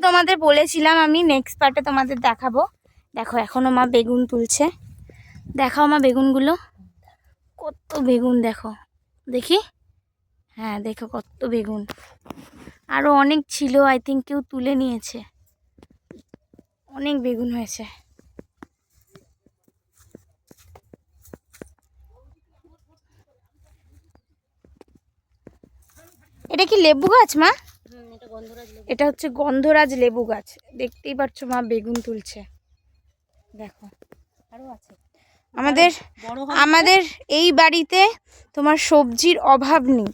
তোমাদের বলেছিলাম আমি নেক্সট পার্টে তোমাদের দেখাবো। দেখো এখনো মা বেগুন তুলছে, দেখাও মা বেগুনগুলো, কত বেগুন দেখো, দেখি, হ্যাঁ দেখো কত বেগুন, আরও অনেক ছিল, আই থিঙ্ক কেউ তুলে নিয়েছে, অনেক বেগুন হয়েছে। এটা কি লেবু গাছ মা? এটা হচ্ছে গন্ধরাজ লেবু গাছ, দেখতেই পাচ্ছ মা বেগুন তুলছে, দেখো আরো আছে। আমাদের এই বাড়িতে তোমার সবজির অভাব নেই,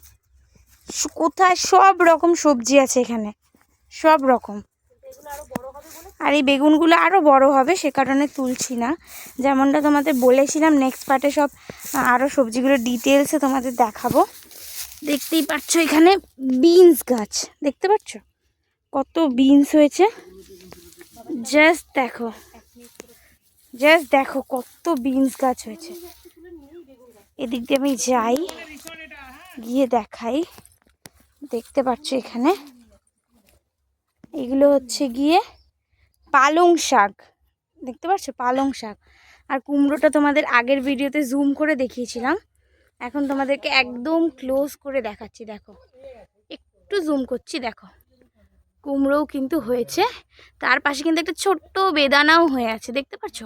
কোথায় সব রকম সবজি আছে এখানে, সব রকম। আর এই বেগুনগুলো আরও বড় হবে, সে কারণে তুলছি না, যেমনটা তোমাদের বলেছিলাম নেক্সট পার্টে সব আরও সবজিগুলো ডিটেলসে তোমাদের দেখাবো। দেখতেই পাচ্ছ এখানে বিনস গাছ, দেখতে পাচ্ছ কত বিনস হয়েছে, জাস্ট দেখো, জাস্ট দেখো কত বিনস গাছ হয়েছে। এদিক দিয়ে আমি যাই, গিয়ে দেখাই, দেখতে পাচ্ছ এখানে এগুলো হচ্ছে গিয়ে পালং শাক, দেখতে পাচ্ছ পালং শাক। আর কুমড়োটা তোমাদের আগের ভিডিওতে জুম করে দেখিয়েছিলাম, এখন তোমাদেরকে একদম ক্লোজ করে দেখাচ্ছি, দেখো একটু জুম করছি, দেখো কুমড়োও কিন্তু হয়েছে, তার পাশে কিন্তু একটা ছোট্ট বেদানাও হয়ে আছে, দেখতে পাচ্ছ,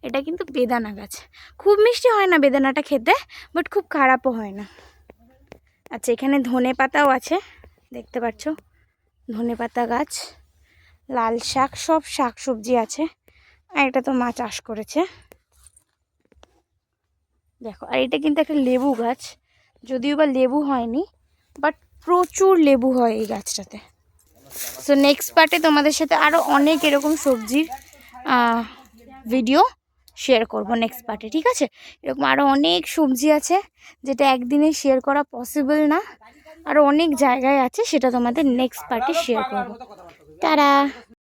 এটা কিন্তু বেদানা গাছ, খুব মিষ্টি হয় না বেদানাটা খেতে, বাট খুব খারাপও হয় না। আচ্ছা এখানে ধনে পাতাও আছে, দেখতে পাচ্ছ ধনে পাতা গাছ, লাল শাক, সব শাক সবজি আছে। আর এটা তো মা চাষ করেছে, দেখো। আর এটা কিন্তু একটা লেবু গাছ, যদিও বা লেবু হয়নি, বাট প্রচুর লেবু হয় এই গাছটাতে। সো নেক্সট পার্টে তোমাদের সাথে আরও অনেক এরকম সবজির ভিডিও শেয়ার করব নেক্সট পার্টে, ঠিক আছে? এরকম আরও অনেক সবজি আছে যেটা একদিনে শেয়ার করা পসিবল না, আরও অনেক জায়গায় আছে, সেটা তোমাদের নেক্সট পার্টে শেয়ার করব। তারা